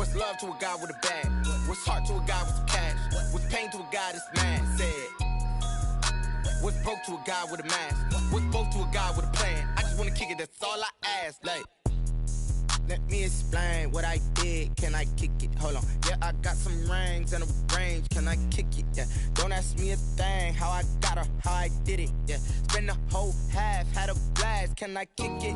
What's love to a guy with a bag? What's heart to a guy with some cash? What's pain to a guy that's mad? Said. What's broke to a guy with a mask? What's both to a guy with a plan? I just wanna kick it, that's all I ask. Like, let me explain what I did. Can I kick it? Hold on. Yeah, I got some rings and a range. Can I kick it? Yeah. Don't ask me a thing. How I got her, how I did it. Yeah. Spend the whole half, had a blast. Can I kick it?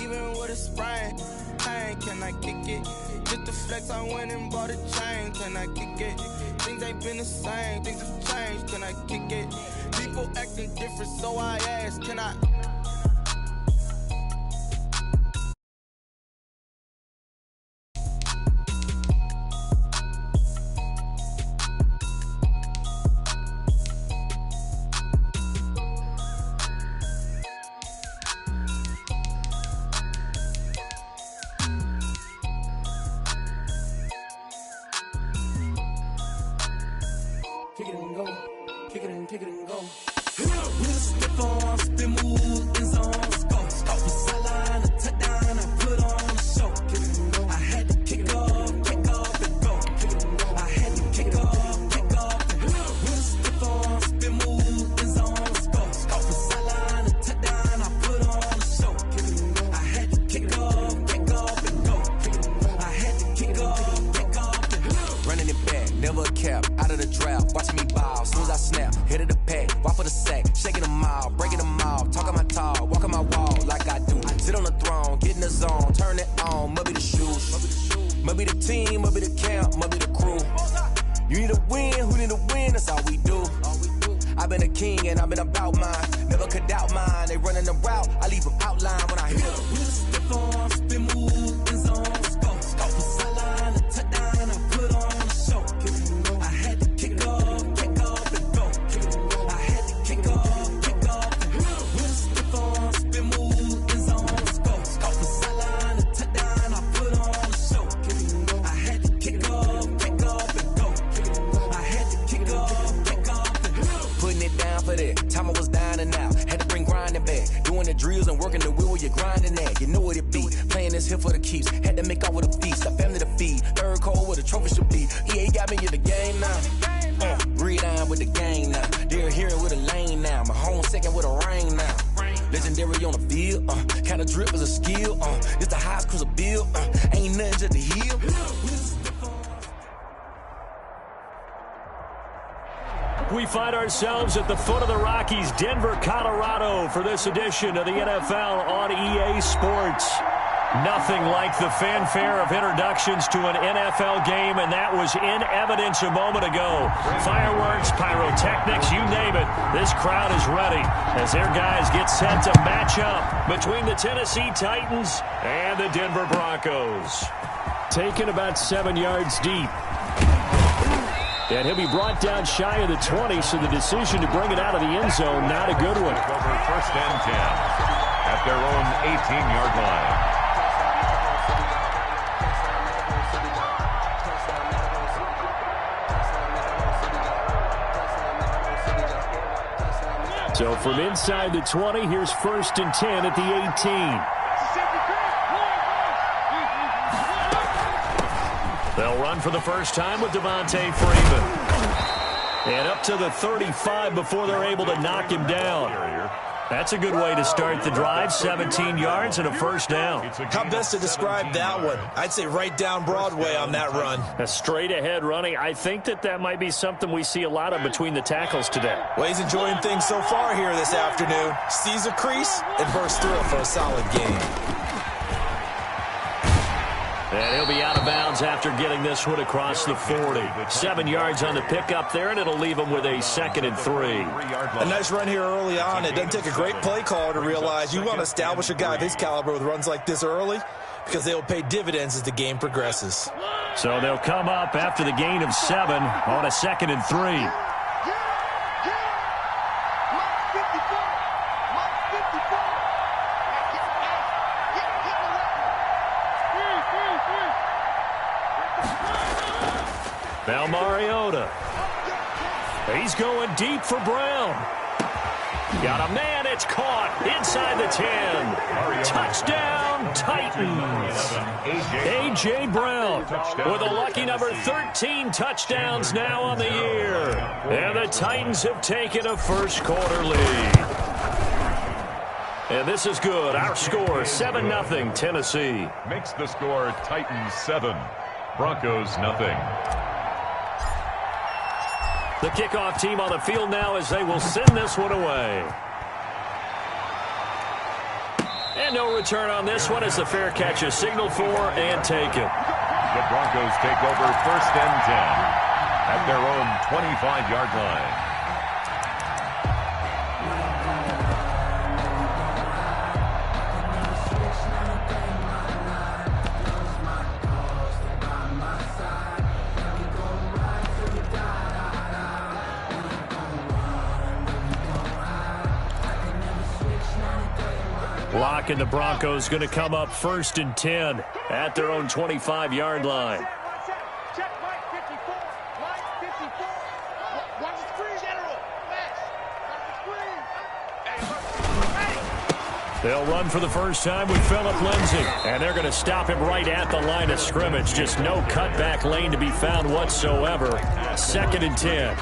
Even with a sprain. Pain, can I kick it? Just the flex, I went and bought a chain. Can I kick it? Things ain't been the same. Things have changed. Can I kick it? People acting different, so I ask, can I? Kick it and go. Kick it and go. With a stiff arm, spin move, in zone, go. From sideline to touchdown, I put on a show. I had to kick off and go. I had to kick off and go. With a stiff arm, spin move, in zone, go. From sideline to touchdown, I put on a show. I had to kick off and go. I had to kick off and go. Running it back, never a cap, out of the draft, watching me ball, soon as I snap, hit of the pack, walk for the sack, shaking them all, breaking them all, talking my talk, walking my wall like I do, sit on the throne, get in the zone, turn it on, must be the shoes, must be the team, must be the camp, must be the crew, you need a win, who need a win, that's all we do, I've been a king and I've been about mine, never could doubt mine, they running the route, I leave them outline when I hit them. With a stiff arm, spin move, in zone, go. From sideline to touchdown, I put on a show. I had to kick off and go. I had to kick off and go. With a stiff arm, spin move, in zone, go. From sideline to touchdown, I put on a show. I had to kick off and go. I had to kick off and go. Putting it down for that, time I was down and out, had to bring grinding back, doing the drills and working the wheel where you're grinding at, you know what it be, playing this here for the keeps, had to make out with a feast, a family to feed, third cold where the trophy should be, EA got me in the game now, read on with the game now, they're hearing with a lane now, my home second with a rain now, legendary on the field, kind of drip is a skill, it's the highest cruiser bill, ain't nothing just to heal. We find ourselves at the foot of the Rockies, Denver, Colorado, for this edition of the NFL on EA Sports. Nothing like the fanfare of introductions to an NFL game, and that was in evidence a moment ago. Fireworks, pyrotechnics, you name it. This crowd is ready as their guys get set to match up between the Tennessee Titans and the Denver Broncos. Taken about 7 yards deep. And he'll be brought down shy of the 20, so the decision to bring it out of the end zone, not a good one. Over first and 10 at their own 18-yard line. So from inside the 20, here's first and 10 at the 18. They'll run for the first time with Devontae Freeman. And up to the 35 before they're able to knock him down. That's a good way to start the drive, 17 yards and a first down. How best to describe that one? I'd say right down Broadway on that run. A straight-ahead running. I think that might be something we see a lot of between the tackles today. Well, he's enjoying things so far here this afternoon. Sees a crease and bursts through it for a solid gain. And he'll be out of bounds after getting this one across the 40. 7 yards on the pickup there, and it'll leave him with a 2nd and 3. A nice run here early on. It doesn't take a great play caller to realize you want to establish a guy of his caliber with runs like this early because they will pay dividends as the game progresses. So they'll come up after the gain of 7 on a 2nd and 3. Now Mariota. He's going deep for Brown. Got a man at It's caught inside the 10. Touchdown, Titans. A.J. Brown with a lucky number 13 touchdowns now on the year. And the Titans have taken a first-quarter lead. And this is good. Our score, 7-0 Tennessee. Makes the score Titans 7, Broncos 0. The kickoff team on the field now as they will send this one away. And no return on this one as the fair catch is signaled for and taken. The Broncos take over 1st and 10 at their own 25-yard line. Lock and the Broncos going to come up 1st and 10 at their own 25-yard line. They'll run for the first time with Phillip Lindsay, and they're going to stop him right at the line of scrimmage. Just no cutback lane to be found whatsoever. 2nd and 10.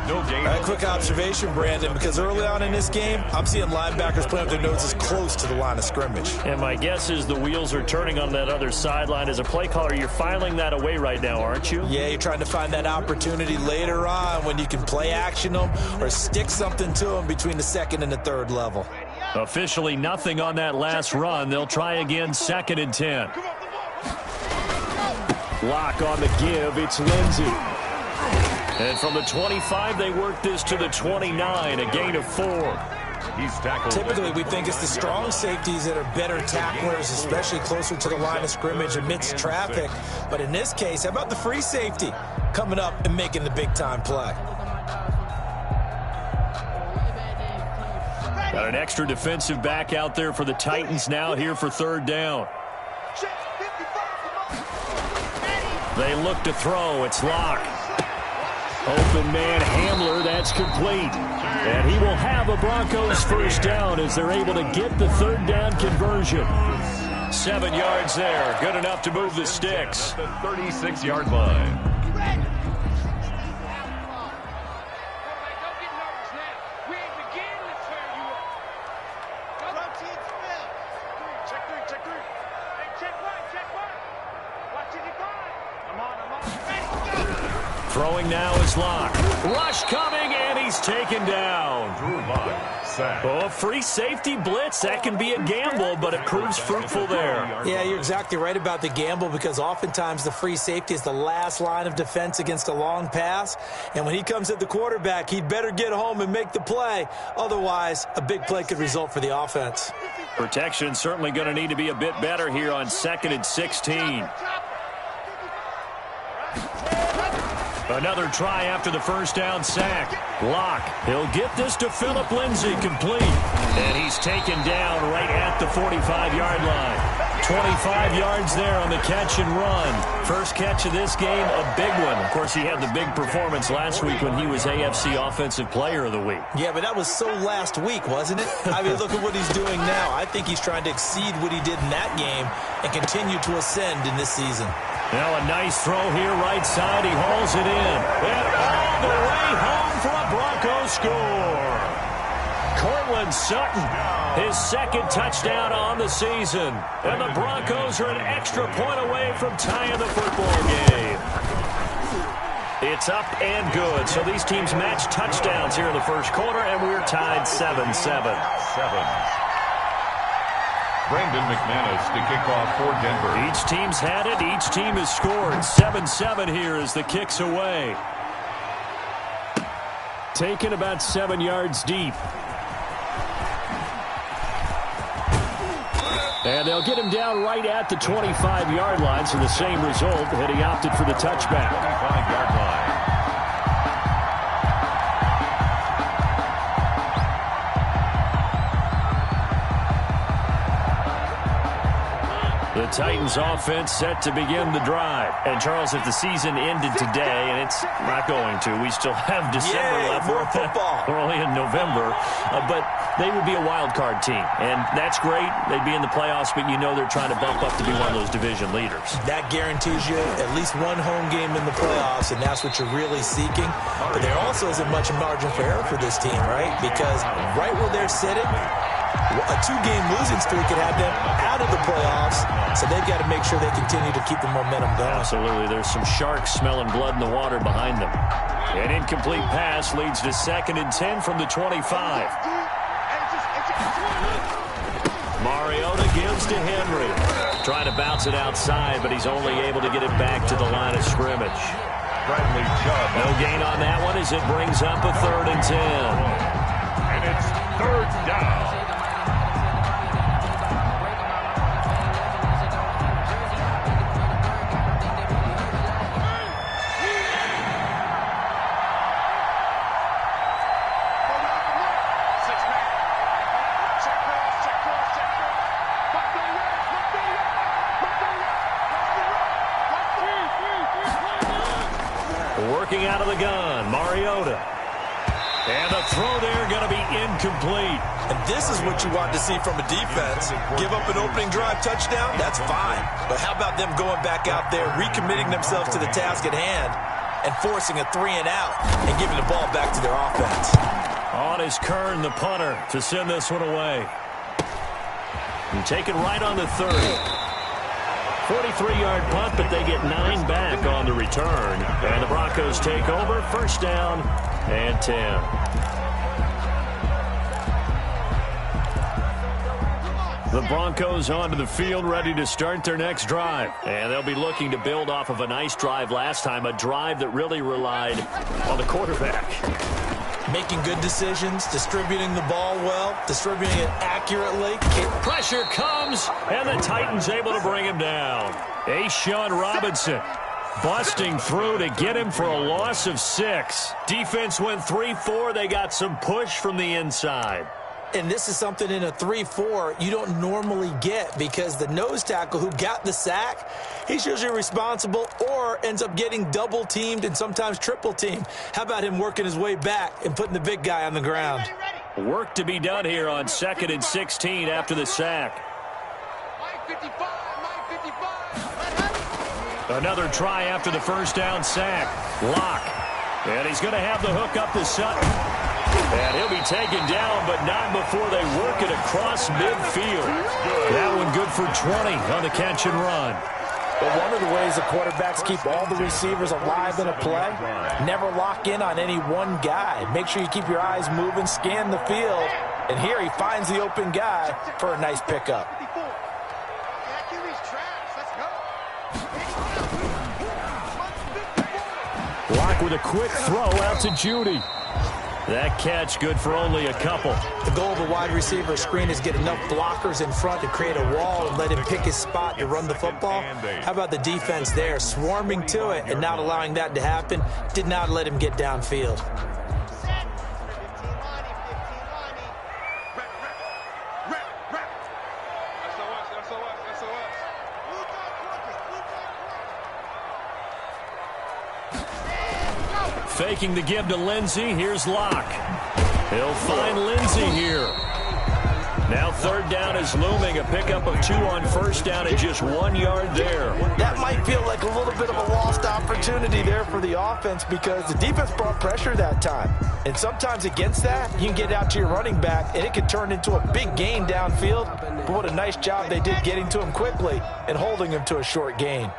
No gain. A quick observation, Brandon, because early on in this game, I'm seeing linebackers playing with their noses close to the line of scrimmage. And my guess is the wheels are turning on that other sideline. As a play caller, you're filing that away right now, aren't you? Yeah, you're trying to find that opportunity later on when you can play action them or stick something to them between the 2nd and the 3rd level. Officially nothing on that last run. They'll try again 2nd and 10. Lock on the give. It's Lindsay. And from the 25, they work this to the 29, a gain of 4. He's tackled. Typically, we think it's the strong safeties that are better tacklers, especially closer to the line of scrimmage amidst traffic. But in this case, how about the free safety coming up and making the big-time play? Got an extra defensive back out there for the Titans now here for 3rd down. They look to throw. It's Lock. Open man Hamler, that's complete. And he will have a Broncos first down as they're able to get the 3rd down conversion. 7 yards there, good enough to move the sticks. The 36-yard line. Throwing now is Lock. Rush coming, and he's taken down. Drew Lock, sack. Oh, free safety blitz. That can be a gamble, but it proves fruitful there. Yeah, you're exactly right about the gamble because oftentimes the free safety is the last line of defense against a long pass. And when he comes at the quarterback, he'd better get home and make the play. Otherwise, a big play could result for the offense. Protection certainly going to need to be a bit better here on 2nd and 16. Another try after the first down sack. Lock. He'll get this to Phillip Lindsay, complete. And he's taken down right at the 45-yard line. 25 yards there on the catch and run. First catch of this game, a big one. Of course, he had the big performance last week when he was AFC Offensive Player of the Week. Yeah, but that was so last week, wasn't it? I mean, look at what he's doing now. I think he's trying to exceed what he did in that game and continue to ascend in this season. Now a nice throw here, right side. He hauls it in. And all the way home for a Broncos score. Cortland Sutton, his 2nd touchdown on the season. And the Broncos are an extra point away from tying the football game. It's up and good. So these teams match touchdowns here in the first quarter, and we're tied 7-7. Brandon McManus to kick off for Denver. Each team's had it. Each team has scored. 7-7 here as the kick's away. Taken about 7 yards deep. And they'll get him down right at the 25-yard line, so the same result, had he opted for the touchback. 25-yard line. The Titans offense set to begin the drive. And Charles, if the season ended today, and it's not going to, we still have December left. More football. We're only in November, but they would be a wild card team, and that's great. They'd be in the playoffs, but you know they're trying to bump up to be one of those division leaders. That guarantees you at least one home game in the playoffs, and that's what you're really seeking. But there also isn't much margin for error for this team, right? Because right where they're sitting, a 2-game losing streak could have them out of the playoffs, so they've got to make sure they continue to keep the momentum going. Absolutely. There's some sharks smelling blood in the water behind them. An incomplete pass leads to 2nd and 10 from the 25. Mariota gives to Henry. Trying to bounce it outside, but he's only able to get it back to the line of scrimmage. Bradley Chubb. No gain on that one as it brings up a 3rd and 10. And it's 3rd down. Working out of the gun, Mariota. And the throw there going to be incomplete. And this is what you want to see from a defense. Give up an opening drive touchdown, that's fine. But how about them going back out there, recommitting themselves to the task at hand, and forcing a 3-and-out and giving the ball back to their offense. On is Kern, the punter, to send this one away. And taken right on the 30. 43-yard punt, but they get 9 back on the return. And the Broncos take over, 1st down and 10. The Broncos onto the field, ready to start their next drive. And they'll be looking to build off of a nice drive last time, a drive that really relied on the quarterback. Making good decisions, distributing the ball well, distributing it accurately. Pressure comes, and the Titans able to bring him down. A'Shawn Robinson busting through to get him for a loss of 6. Defense went 3-4. They got some push from the inside. And this is something in a 3-4 you don't normally get, because the nose tackle who got the sack, he's usually responsible or ends up getting double-teamed and sometimes triple-teamed. How about him working his way back and putting the big guy on the ground? Work to be done here on 2nd and 16 after the sack. Another try after the 1st down sack. Lock. And he's going to have the hook up to Sutton. And he'll be taken down, but not before they work it across midfield. That one good for 20 on the catch and run. But one of the ways the quarterbacks keep all the receivers alive in a play, never lock in on any one guy. Make sure you keep your eyes moving, scan the field. And here he finds the open guy for a nice pickup. Lock with a quick throw out to Judy. That catch good for only a couple. The goal of a wide receiver screen is get enough blockers in front to create a wall and let him pick his spot to run the football. How about the defense there, swarming to it and not allowing that to happen? Did not let him get downfield. Faking the give to Lindsey. Here's Locke. He'll find Lindsey here. Now 3rd down is looming. A pickup of 2 on 1st down and just 1 yard there. That might feel like a little bit of a lost opportunity there for the offense, because the defense brought pressure that time. And sometimes against that, you can get out to your running back, and it can turn into a big gain downfield. But what a nice job they did getting to him quickly and holding him to a short gain.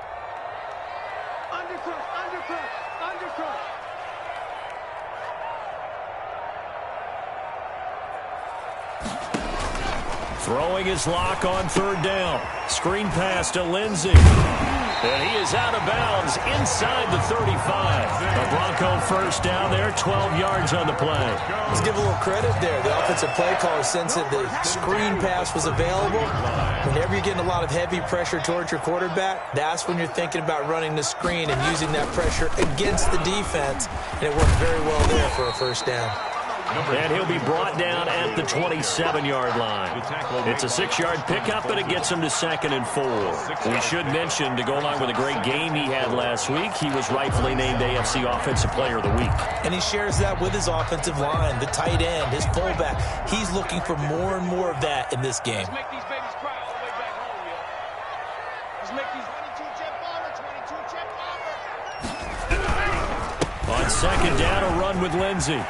Throwing his Lock on 3rd down. Screen pass to Lindsey. And he is out of bounds inside the 35. A Bronco 1st down there, 12 yards on the play. Let's give a little credit there. The offensive play caller sensed that the screen pass was available. Whenever you're getting a lot of heavy pressure towards your quarterback, that's when you're thinking about running the screen and using that pressure against the defense. And it worked very well there for a 1st down. And he'll be brought down at the 27-yard line. It's a 6-yard pickup, but it gets him to 2nd and 4. We should mention, to go along with a great game he had last week, he was rightfully named AFC Offensive Player of the Week. And he shares that with his offensive line, the tight end, his fullback. He's looking for more and more of that in this game. Let's make these babies cry all the way back home, yo. Let's make these 22 jet bomber. On 2nd down, a run with Lindsey.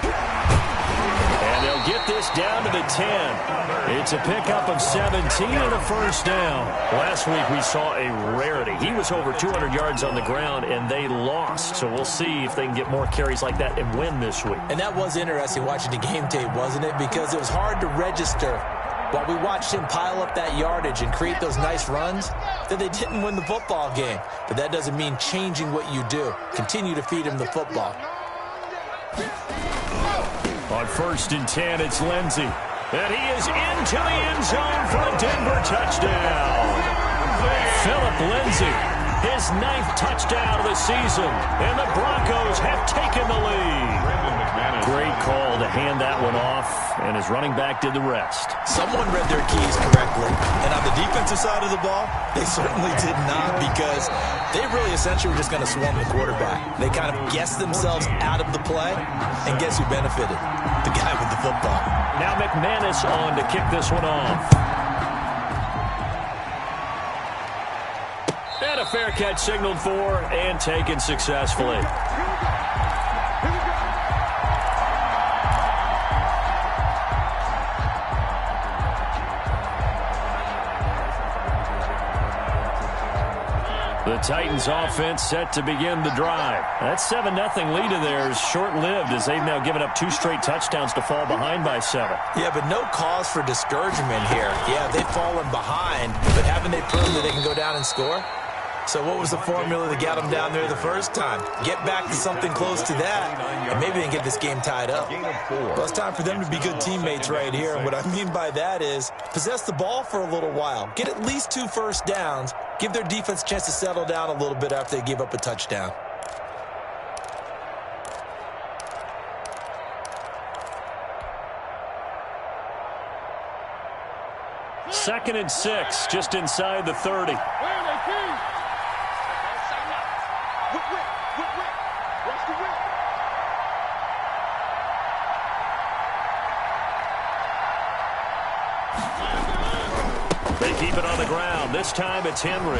And they'll get this down to the 10. It's a pickup of 17 and a 1st down. Last week we saw a rarity. He was over 200 yards on the ground, and they lost. So we'll see if they can get more carries like that and win this week. And that was interesting watching the game tape, wasn't it? Because it was hard to register while we watched him pile up that yardage and create those nice runs that they didn't win the football game. But that doesn't mean changing what you do. Continue to feed him the football. On 1st and 10, it's Lindsey. And he is into the end zone for a Denver touchdown. Philip Lindsey, his 9th touchdown of the season. And the Broncos have taken the lead. Great call to hand that one off, and his running back did the rest. Someone read their keys correctly. And on the defensive side of the ball, they certainly did not, because they really essentially were just going to swarm the quarterback. They kind of guessed themselves out of the play, and guess who benefited? The guy with the football. Now McManus on to kick this one off. And a fair catch signaled for and taken successfully. The Titans offense set to begin the drive. That 7-0 lead of theirs short-lived, as they've now given up 2 straight touchdowns to fall behind by 7. Yeah, but no cause for discouragement here. Yeah, they've fallen behind, but haven't they proven that they can go down and score? So what was the formula that got them down there the first time? Get back to something close to that, and maybe they can get this game tied up. Well, it's time for them to be good teammates right here. And what I mean by that is possess the ball for a little while. Get at least 2 first downs. Give their defense a chance to settle down a little bit after they give up a touchdown. Second and 6, just inside the 30. They keep it on the ground. This time it's Henry.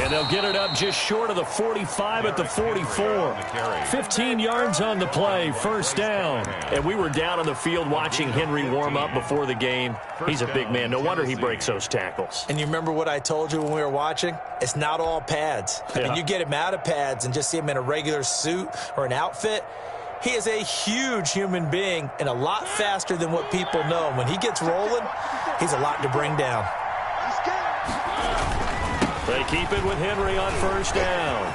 And they'll get it up just short of the 45 at the 44. 15 yards on the play, 1st down. And we were down on the field watching Henry warm up before the game. He's a big man. No wonder he breaks those tackles. And you remember what I told you when we were watching? It's not all pads. I mean, you get him out of pads and just see him in a regular suit or an outfit. He is a huge human being and a lot faster than what people know. When he gets rolling, he's a lot to bring down. They keep it with Henry on 1st down.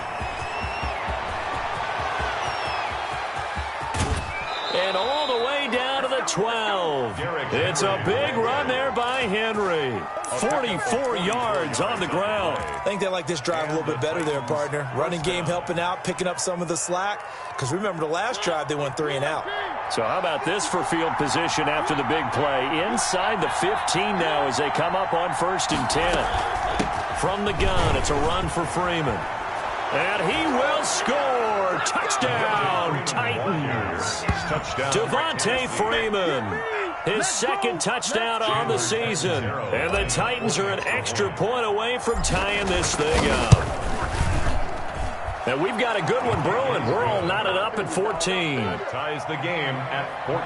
And all the way down to the 12. It's a big run there by Henry. 44 yards on the ground. I think they like this drive a little bit better there, partner. Running game helping out, picking up some of the slack. Because remember, the last drive, they went 3 and out. So how about this for field position after the big play? Inside the 15 now as they come up on 1st and 10. From the gun, it's a run for Freeman. And he will score. Touchdown, Titans. Devontae Freeman. His 2nd touchdown on the season. And the Titans are an extra point away from tying this thing up. And we've got a good one brewing. We're all knotted up at 14. Ties the game at 14.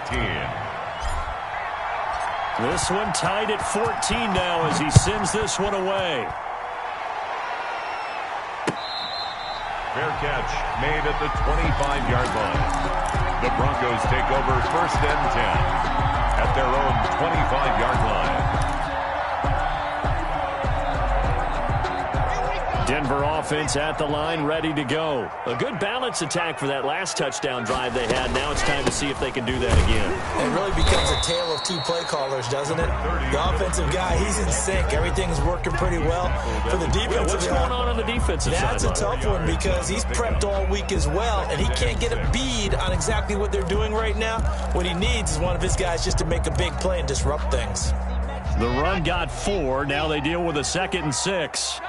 This one tied at 14 now as he sends this one away. Fair catch made at the 25-yard line. The Broncos take over 1st and 10 at their own 25-yard line. Denver offense at the line, ready to go. A good balance attack for that last touchdown drive they had. Now it's time to see if they can do that again. It really becomes a tale of two play callers, doesn't it? The offensive guy, he's in sync. Everything's working pretty well. For the defensive What's going on the defensive side? That's a tough one because he's prepped all week as well, and he can't get a bead on exactly what they're doing right now. What he needs is one of his guys just to make a big play and disrupt things. The run got 4. Now they deal with a 2nd and 6.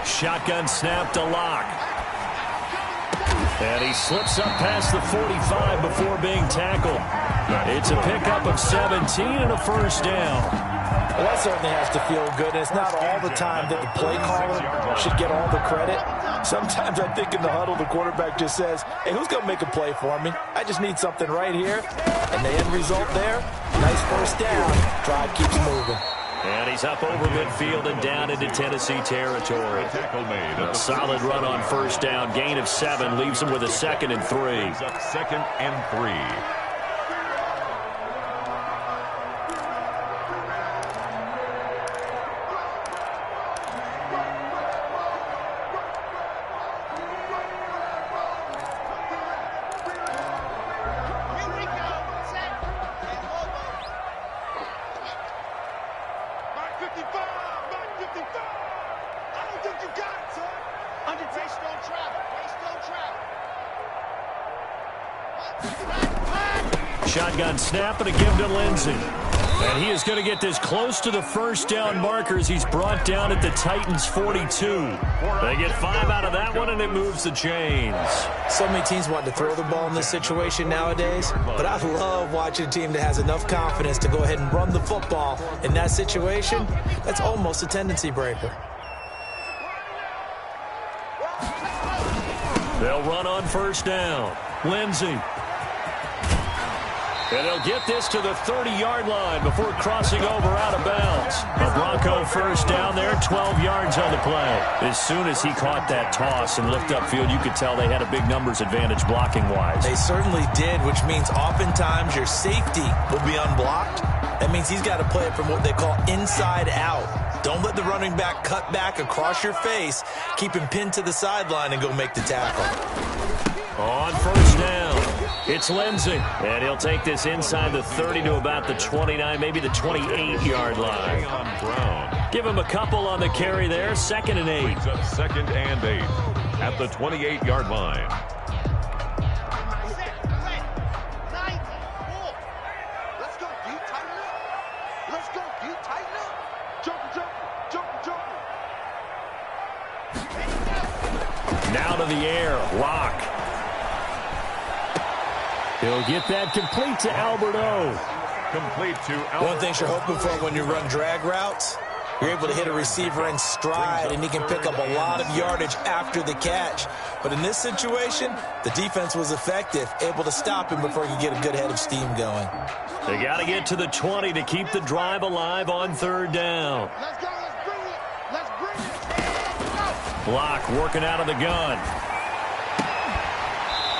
Shotgun snap to Locke. And he slips up past the 45 before being tackled. It's a pickup of 17 and a first down. Well, that certainly has to feel good. And it's not all the time that the play caller should get all the credit. Sometimes I think in the huddle, the quarterback just says, hey, who's going to make a play for me? I just need something right here. And the end result there, nice first down. Drive keeps moving. And he's up over midfield and down into Tennessee territory. A solid run on first down. Gain of 7 leaves him with a 2nd and 3. He's up 2nd and 3. Shotgun snap and a give to Lindsey. And he is going to get this close to the first down markers. He's brought down at the Titans' 42. They get 5 out of that one, and it moves the chains. So many teams want to throw the ball in this situation nowadays, but I love watching a team that has enough confidence to go ahead and run the football. In that situation, that's almost a tendency breaker. They'll run on first down. Lindsey. And they'll get this to the 30-yard line before crossing over out of bounds. A Bronco first down there, 12 yards on the play. As soon as he caught that toss and looked upfield, you could tell they had a big numbers advantage blocking-wise. They certainly did, which means oftentimes your safety will be unblocked. That means he's got to play it from what they call inside out. Don't let the running back cut back across your face. Keep him pinned to the sideline and go make the tackle. On first down, it's Lindsey. And he'll take this inside the 30 to about the 29, maybe the 28-yard line. Give him a couple on the carry there, 2nd and 8. Up 2nd and 8 at the 28-yard line. Now to the air, Locke. He'll get that complete to Albert O. Complete to Albert. One thing you're hoping for when you run drag routes, you're able to hit a receiver in stride, and he can pick up a lot of yardage after the catch. But in this situation, the defense was effective, able to stop him before he could get a good head of steam going. They got to get to the 20 to keep the drive alive on third down. Let's go. Let's bring it. Let's bring it. Block working out of the gun.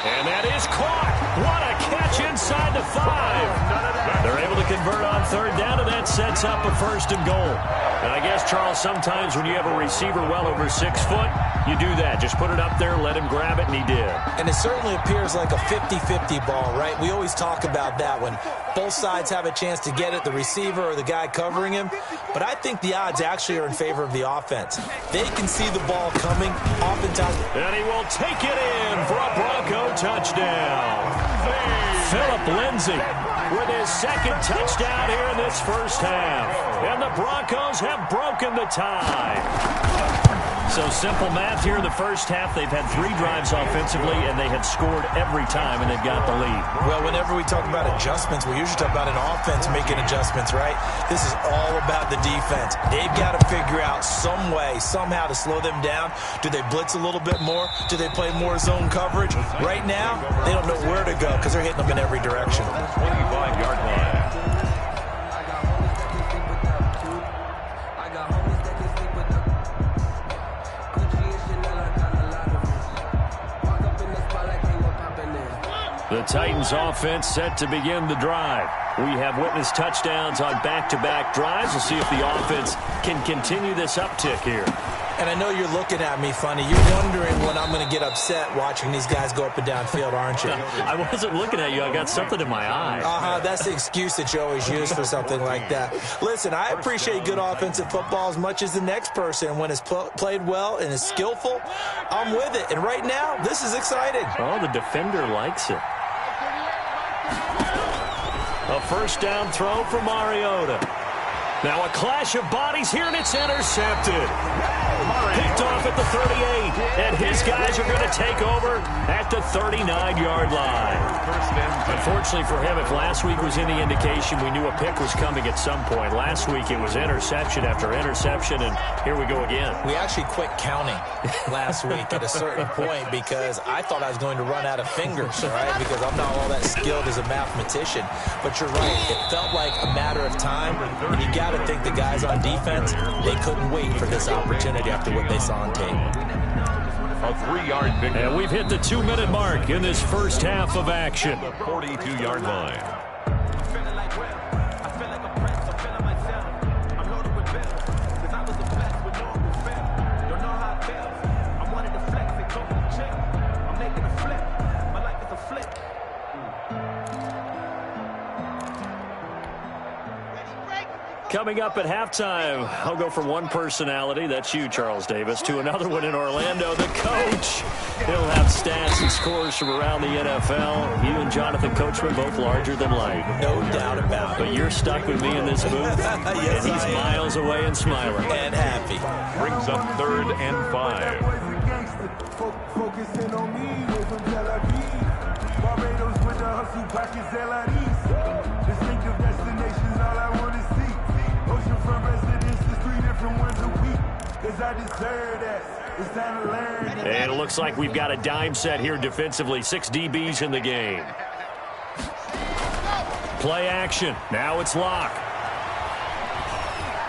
And that is caught. What a catch inside the 5. They're able to convert on third down, and that sets up a 1st and goal. And I guess, Charles, sometimes when you have a receiver well over 6 foot, you do that. Just put it up there, let him grab it, and he did. And it certainly appears like a 50-50 ball, right? We always talk about that when both sides have a chance to get it, the receiver or the guy covering him. But I think the odds actually are in favor of the offense. They can see the ball coming, oftentimes. And he will take it in for a Bronco touchdown. Philip Lindsey with his 2nd touchdown here in this first half. And the Broncos have broken the tie. So simple math here in the first half. They've had 3 drives offensively, and they have scored every time, and they've got the lead. Well, whenever we talk about adjustments, we usually talk about an offense making adjustments, right? This is all about the defense. They've got to figure out some way, somehow to slow them down. Do they blitz a little bit more? Do they play more zone coverage? Right now, they don't know where to go because they're hitting them in every direction. 25-yard line. The Titans offense set to begin the drive. We have witnessed touchdowns on back-to-back drives. We'll see if the offense can continue this uptick here. And I know you're looking at me funny. You're wondering when I'm going to get upset watching these guys go up and down field, aren't you? I wasn't looking at you. I got something in my eye. That's the excuse that you always use for something like that. Listen, I appreciate good offensive football as much as the next person. When it's played well and is skillful, I'm with it. And right now, this is exciting. Oh, the defender likes it. A first down throw for Mariota. Now a clash of bodies here, and it's intercepted. Picked off at the 38, and his guys are going to take over at the 39-yard line. Unfortunately for him, if last week was any indication, we knew a pick was coming at some point. Last week it was interception after interception, and here we go again. We actually quit counting last week at a certain point because I thought I was going to run out of fingers, right? Because I'm not all that skilled as a mathematician. But you're right. It felt like a matter of time, and you got to think the guys on defense, they couldn't wait for this opportunity after what they saw on tape. A 3-yard pickup. And we've hit the 2-minute mark in this first half of action. The 42-yard line. Coming up at halftime, I'll go from one personality, that's you, Charles Davis, to another one in Orlando, the coach. He'll have stats and scores from around the NFL. You and Jonathan Coachman both larger than life. No doubt about it. But you're stuck with me in this booth, yes, and he's miles away and smiling. And happy. Brings up 3rd and 5. Focusing on me with some Tel Aviv. Barbados with the hustle pockets, LIDs. Distinctive destinations, all I want to see. Oceanfront residences, 3 different ones a week. Cause I deserve that. It's time to learn. And it looks like we've got a dime set here defensively. 6 DBs in the game. Play action. Now it's Locke.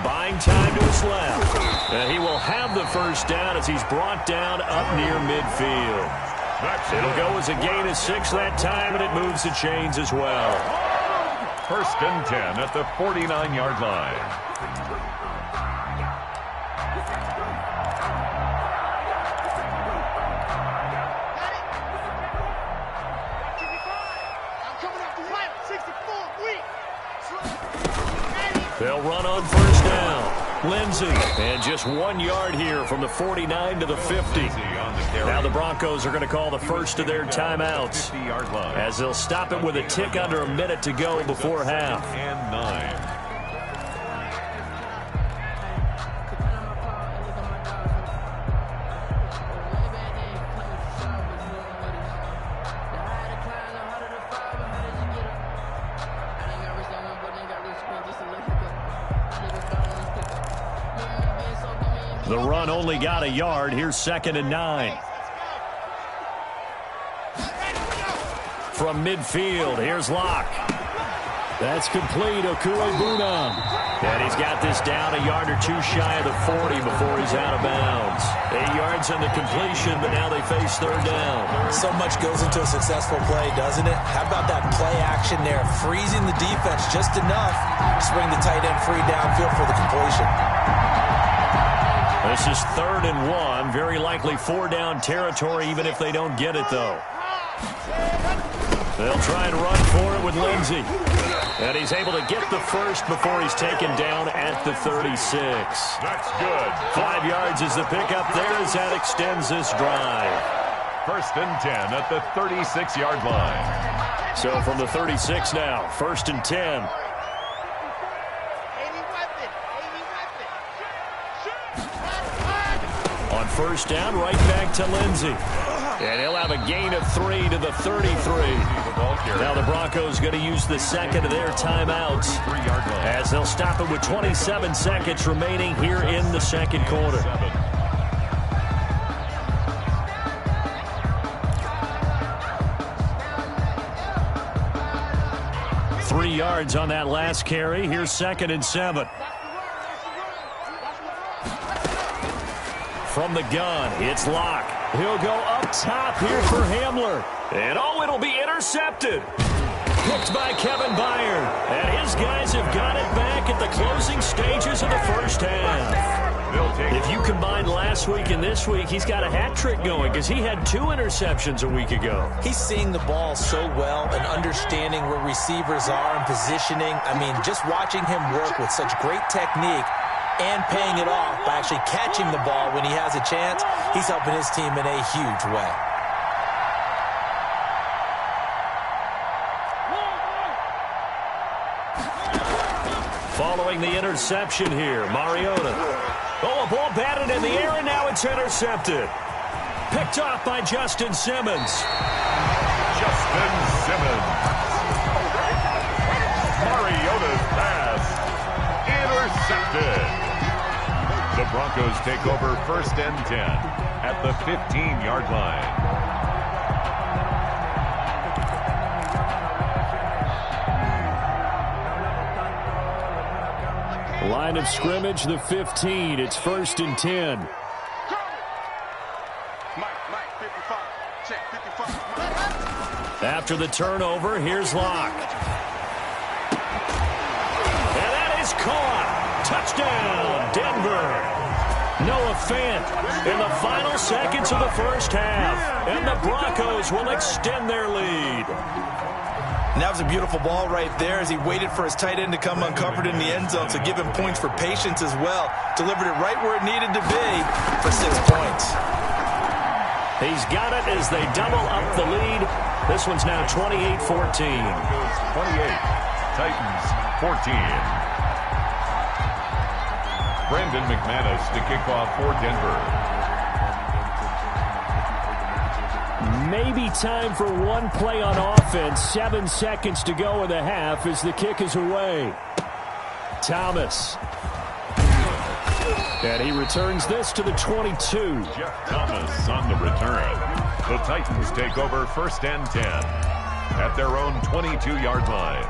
Buying time to his left. And he will have the first down as he's brought down up near midfield. It'll go as a gain of 6 that time, and it moves the chains as well. 1st and 10 at the 49-yard line. They'll run on first down. Lindsey, and just 1 yard here from the 49 to the 50. Now the Broncos are going to call the first of their timeouts as they'll stop it with a tick under a minute to go before half. And 9. The run only got a yard. Here's 2nd and 9. From midfield, here's Locke. That's complete. Okuegbunam. And he's got this down a yard or 2 shy of the 40 before he's out of bounds. 8 yards on the completion, but now they face 3rd down. So much goes into a successful play, doesn't it? How about that play action there? Freezing the defense just enough to bring the tight end free downfield for the completion. This is 3rd and 1. Very likely 4-down territory, even if they don't get it, though. They'll try and run for it with Lindsey. And he's able to get the first before he's taken down at the 36. That's good. 5 yards is the pickup there as that extends this drive. 1st and 10 at the 36-yard line. So from the 36 now, 1st and 10. On first down, right back to Lindsey. And he'll have a gain of 3 to the 33. Now the Broncos going to use the second of their timeouts as they'll stop it with 27 seconds remaining here in the second quarter. 3 yards on that last carry. Here's 2nd and 7. From the gun, it's Locke. He'll go up top here for Hamler. And it'll be intercepted. Picked by Kevin Byard. And his guys have got it back at the closing stages of the first half. If you combine last week and this week, he's got a hat trick going because he had 2 interceptions a week ago. He's seeing the ball so well and understanding where receivers are and positioning. I mean, just watching him work with such great technique and paying it off by actually catching the ball when he has a chance, he's helping his team in a huge way. Following the interception here, Mariota. Oh, a ball batted in the air, and now it's intercepted. Picked off by Justin Simmons. Justin Simmons. Mariota's pass. Intercepted. The Broncos take over 1st and 10 at the 15-yard line. Line of scrimmage, the 15. It's 1st and 10. After the turnover, here's Locke. And that is caught. Touchdown, Denver. Noah Fant in the final seconds of the first half. And the Broncos will extend their lead. And that was a beautiful ball right there as he waited for his tight end to come uncovered in the end zone, so give him points for patience as well. Delivered it right where it needed to be for 6 points. He's got it as they double up the lead. This one's now 28-14. 28, Titans 14. Brandon McManus to kick off for Denver. Maybe time for one play on offense. 7 seconds to go in the half as the kick is away. Thomas. And he returns this to the 22. Jeff Thomas on the return. The Titans take over 1st and 10 at their own 22-yard line.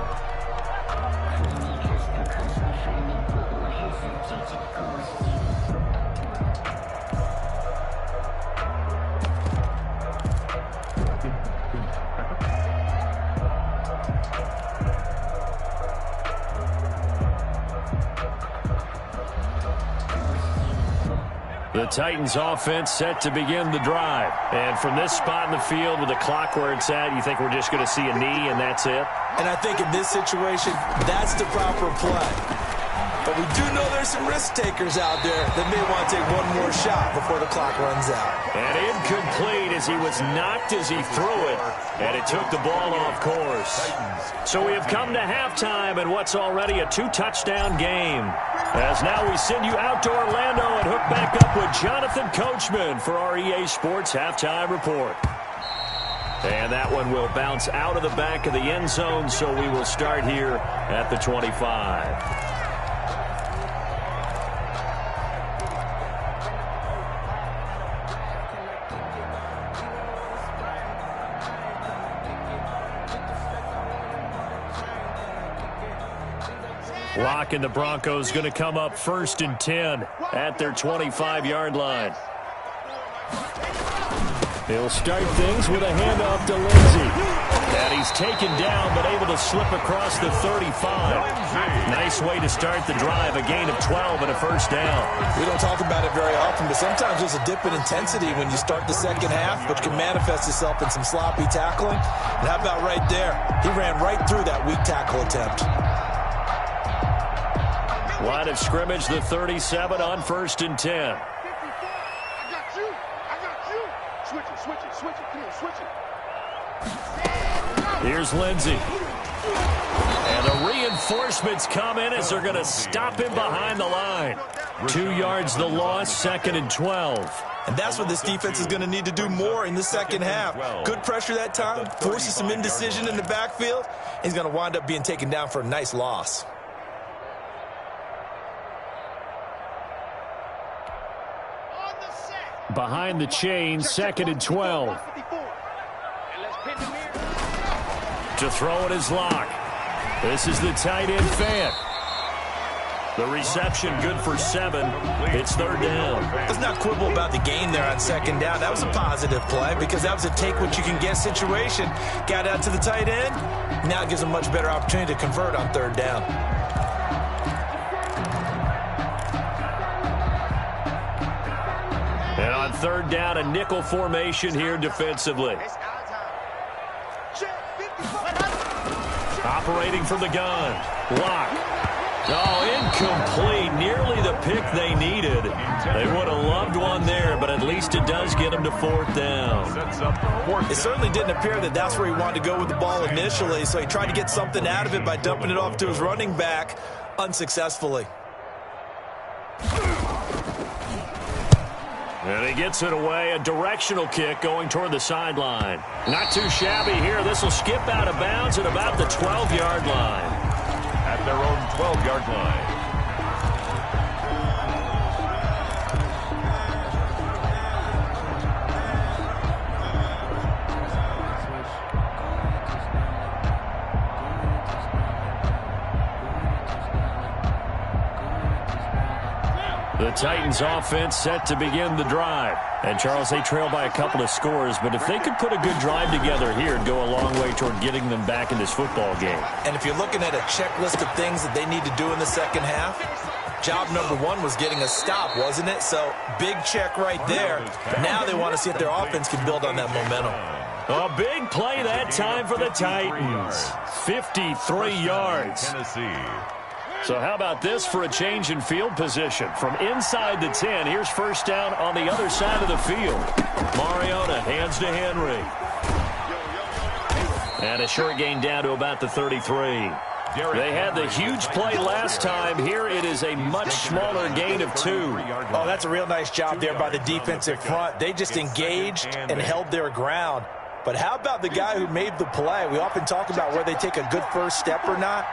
The Titans offense set to begin the drive. And from this spot in the field with the clock where it's at, you think we're just going to see a knee and that's it? And I think in this situation, that's the proper play. But we do know there's some risk takers out there that may want to take one more shot before the clock runs out. And incomplete as he was knocked as he threw it. And it took the ball off course. So we have come to halftime in what's already a 2-touchdown game. As now we send you out to Orlando and hook back up with Jonathan Coachman for our EA Sports Halftime Report. And that one will bounce out of the back of the end zone, so we will start here at the 25. Locke and the Broncos going to come up 1st and 10 at their 25-yard line. He'll start things with a handoff to Lindsey. And he's taken down but able to slip across the 35. Nice way to start the drive, a gain of 12 and a first down. We don't talk about it very often, but sometimes there's a dip in intensity when you start the second half, which can manifest itself in some sloppy tackling. And how about right there? He ran right through that weak tackle attempt. Line of scrimmage, the 37 on 1st and 10. I got you. Switch it. Come on, switch it. Here's Lindsey. And the reinforcements come in as they're going to stop him behind the line. 2 yards the loss, 2nd and 12. And that's what this defense is going to need to do more in the second half. Good pressure that time, forces some indecision in the backfield. He's going to wind up being taken down for a nice loss. Behind the chain, 2nd and 12. To throw it is Locke. This is the tight end Fant. The reception good for 7. It's third down. Let's not quibble about the gain there on second down. That was a positive play because that was a take-what-you-can-get situation. Got out to the tight end. Now it gives them a much better opportunity to convert on third down. And on third down, a nickel formation here defensively. Operating from the gun. Lock. Oh, incomplete. Nearly the pick they needed. They would have loved one there, but at least it does get them to fourth down. It certainly didn't appear that that's where he wanted to go with the ball initially, so he tried to get something out of it by dumping it off to his running back unsuccessfully. And he gets it away, a directional kick going toward the sideline. Not too shabby here. This will skip out of bounds at about the 12-yard line. At their own 12-yard line. The Titans offense set to begin the drive. And, Charles, they trail by a couple of scores, but if they could put a good drive together here, it'd go a long way toward getting them back in this football game. And if you're looking at a checklist of things that they need to do in the second half, job number 1 was getting a stop, wasn't it? So, big check right there. Now they want to see if their offense can build on that momentum. A big play that time for the Titans. 53 yards. So how about this for a change in field position? From inside the 10, here's first down on the other side of the field. Mariota hands to Henry. And a short gain down to about the 33. They had the huge play last time. Here it is a much smaller gain of 2. Oh, that's a real nice job there by the defensive front. They just engaged and held their ground. But how about the guy who made the play? We often talk about whether they take a good first step or not.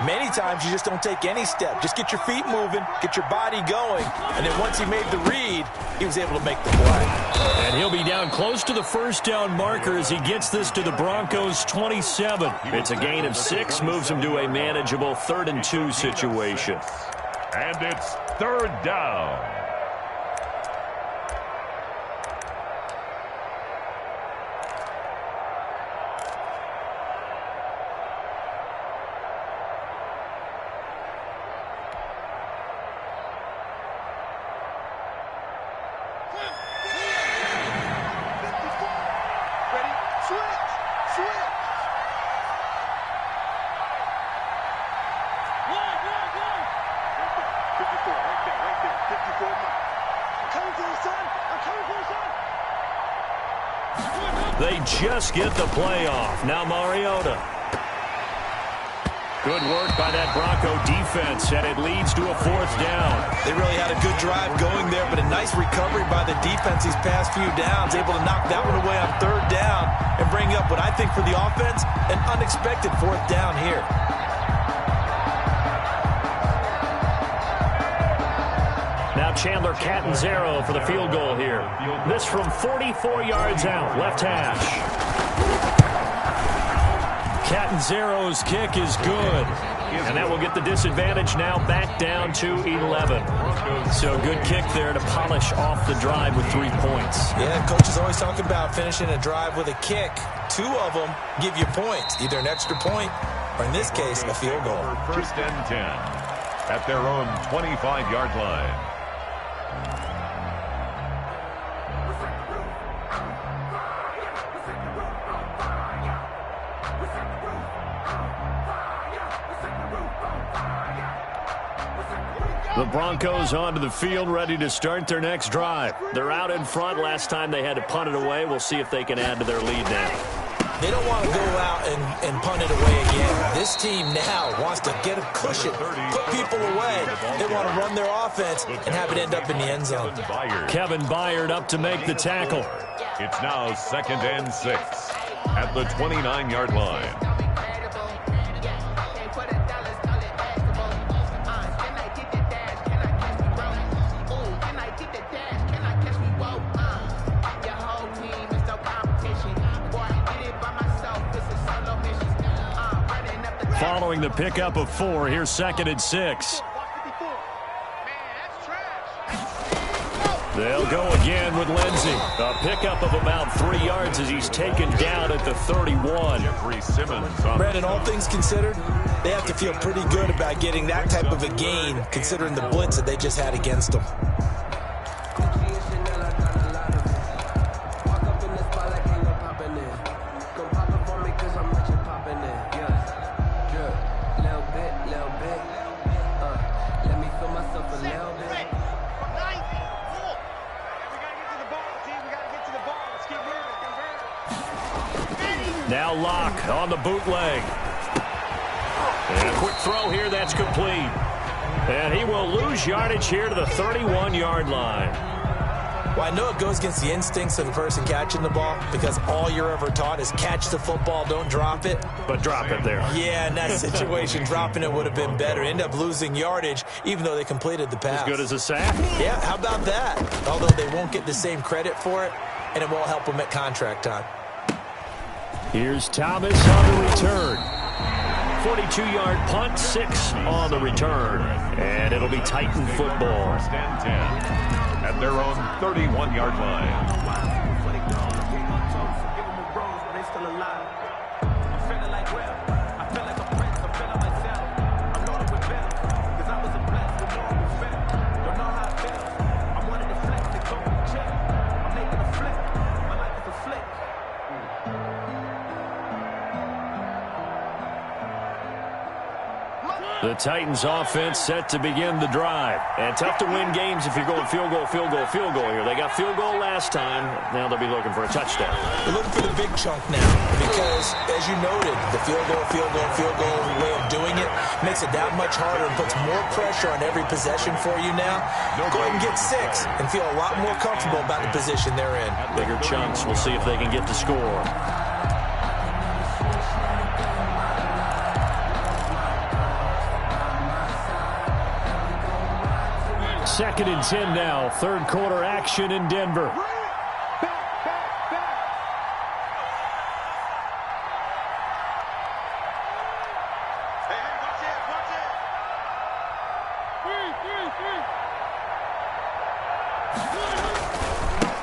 Many times you just don't take any step. Just get your feet moving, get your body going, and then once he made the read, he was able to make the play. And he'll be down close to the first down marker as he gets this to the Broncos' 27. It's a gain of 6, moves him to a manageable 3rd and 2 situation. And it's third down. They just get the play off. Now Mariota. Good work by that Bronco defense, and it leads to a 4th down. They really had a good drive going there, but a nice recovery by the defense these past few downs, able to knock that one away on 3rd down and bring up what I think for the offense, an unexpected 4th down here. Now Chandler Catanzaro for the field goal here. This from 44 yards out, left hash. Catanzaro's kick is good. And that will get the disadvantage now back down to 11. So good kick there to polish off the drive with 3 points. Yeah, coaches always talk about finishing a drive with a kick. 2 of them give you points, either an extra point or, in this case, a field goal. First and 10 at their own 25-yard line. The Broncos onto the field, ready to start their next drive. They're out in front. Last time they had to punt it away. We'll see if they can add to their lead now. They don't want to go out and punt it away again. This team now wants to get a cushion, put people away. They want to run their offense and have it end up in the end zone. Kevin Byard up to make the tackle. It's now 2nd and 6 at the 29-yard line. Following the pickup of 4, here's 2nd and 6. They'll go again with Lindsey. A pickup of about 3 yards as he's taken down at the 31. Brandon, all things considered, they have to feel pretty good about getting that type of a gain, considering the blitz that they just had against them. Now Locke on the bootleg. And a quick throw here, that's complete. And he will lose yardage here to the 31-yard line. Well, I know it goes against the instincts of the person catching the ball because all you're ever taught is catch the football, don't drop it. But drop it there. Yeah, in that situation, dropping it would have been better. End up losing yardage, even though they completed the pass. As good as a sack? Yeah, how about that? Although they won't get the same credit for it, and it won't help them at contract time. Here's Thomas on the return. 42-yard punt, 6 on the return. And it'll be Titan football. First and 10 at their own 31-yard line. The Titans offense set to begin the drive. And tough to win games if you're going field goal, field goal, field goal here. They got field goal last time. Now they'll be looking for a touchdown. They're looking for the big chunk now because, as you noted, the field goal way of doing it makes it that much harder and puts more pressure on every possession for you now. Go ahead and get 6 and feel a lot more comfortable about the position they're in. Bigger chunks. We'll see if they can get the score. Second and 10 now. Third quarter action in Denver.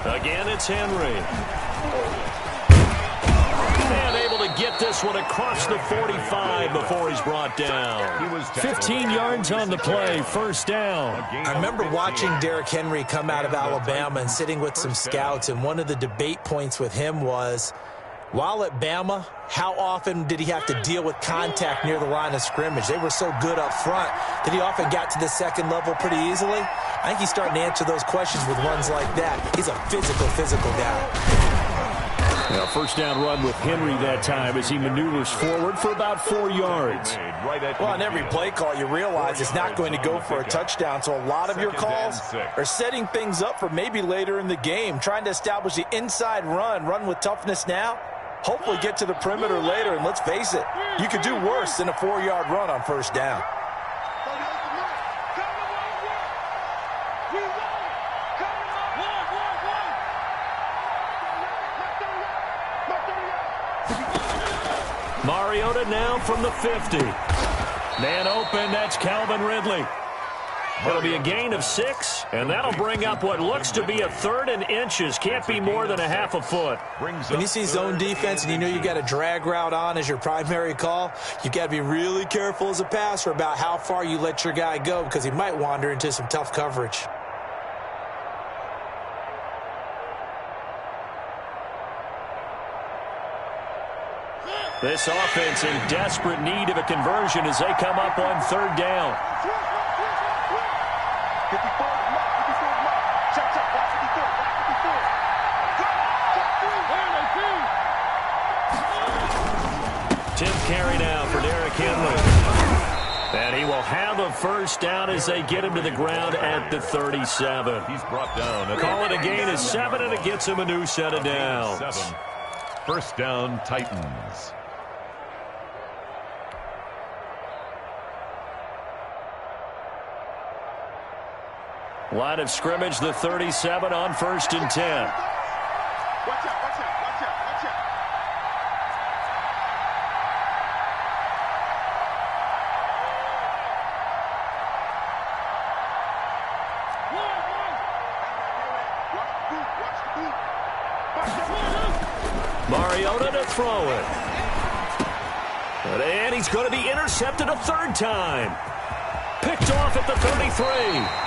Again, it's Henry. And able to get this one across the 45 before he's brought down. 15 yards on the play, first down. I remember watching Derrick Henry come out of Alabama and sitting with some scouts, and one of the debate points with him was, while at Bama, how often did he have to deal with contact near the line of scrimmage? They were so good up front that he often got to the second level pretty easily. I think he's starting to answer those questions with runs like that. He's a physical guy. Now, first down run with Henry that time as he maneuvers forward for about 4 yards. Well, on every play call, you realize it's not going to go for a touchdown, so a lot of your calls are setting things up for maybe later in the game, trying to establish the inside run with toughness now, hopefully get to the perimeter later, and let's face it, you could do worse than a 4-yard run on first down. Mariota now from the 50. Man open, that's Calvin Ridley. It'll be a gain of 6, and that'll bring up what looks to be a 3rd and inches. Can't be more than a half a foot. When you see zone defense and you know you got a drag route on as your primary call, you got to be really careful as a passer about how far you let your guy go because he might wander into some tough coverage. This offense in desperate need of a conversion as they come up on 3rd down. Tenth carry now for Derrick Henry. And he will have a first down as they get him to the ground at the 37. He's brought down. Call it a gain of 7, and it gets him a new set of downs. First down, Titans. Line of scrimmage, the 37 on 1st and 10. Watch out, watch out, watch out, watch out. Mariota to throw it. And he's going to be intercepted a third time. Picked off at the 33.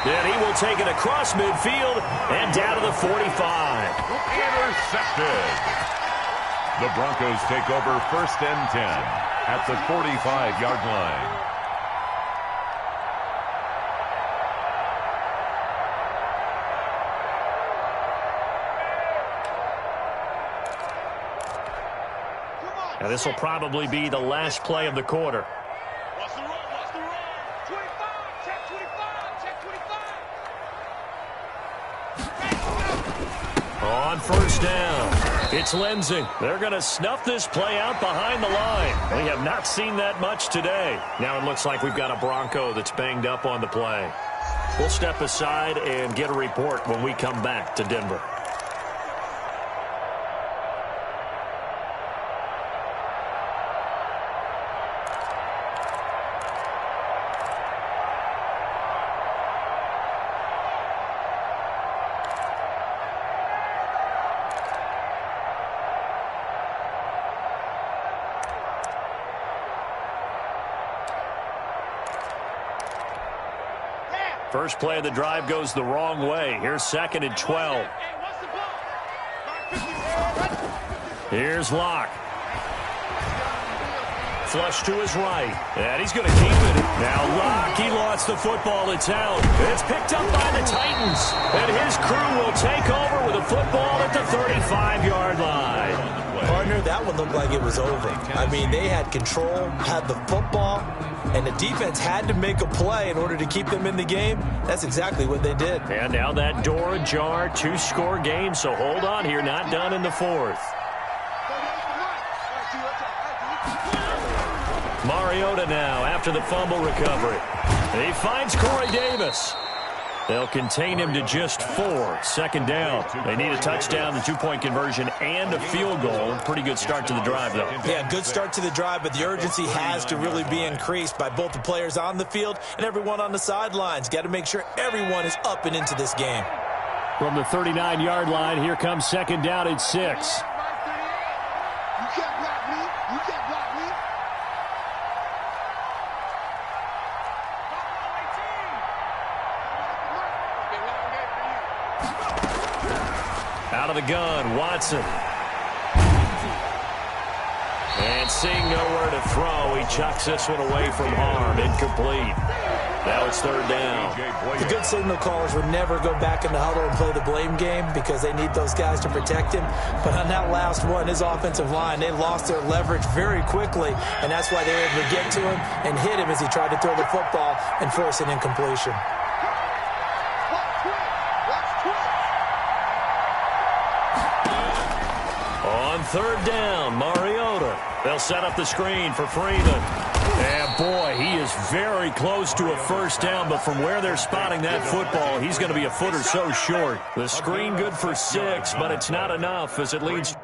Then he will take it across midfield and down to the 45. Intercepted. The Broncos take over 1st and 10 at the 45-yard line. Now this will probably be the last play of the quarter. Watch the run, watch the run. 25, check 25, check 25. On 1st down, it's Lindsay. They're going to snuff this play out behind the line. We have not seen that much today. Now it looks like we've got a Bronco that's banged up on the play. We'll step aside and get a report when we come back to Denver. First play of the drive goes the wrong way. Here's 2nd and 12. Here's Locke. Flush to his right. And he's going to keep it. Now Locke, he lost the football. It's out. It's picked up by the Titans. And his crew will take over with a football at the 35-yard line. Partner, that one looked like it was over. I mean, they had control, had the football, and the defense had to make a play in order to keep them in the game. That's exactly what they did. And now that door ajar, 2-score game, so hold on here, not done in the 4th. Mariota now after the fumble recovery. He finds Corey Davis. They'll contain him to just 4. 2nd down. They need a touchdown, the 2-point conversion, and a field goal. Pretty good start to the drive, though. Yeah, good start to the drive, but the urgency has to really be increased by both the players on the field and everyone on the sidelines. Got to make sure everyone is up and into this game. From the 39-yard line, here comes 2nd down at 6. You can't block me. You can't block me. Out of the gun, Watson. And seeing nowhere to throw, he chucks this one away from harm. Incomplete. Now it's 3rd down. The good signal callers would never go back in the huddle and play the blame game because they need those guys to protect him. But on that last one, his offensive line, they lost their leverage very quickly, and that's why they were able to get to him and hit him as he tried to throw the football and force an incompletion. On 3rd down, Mariota. They'll set up the screen for Freeman. And boy, he is very close to a 1st down, but from where they're spotting that football, he's going to be a foot or so short. The screen good for 6, but it's not enough as it leads.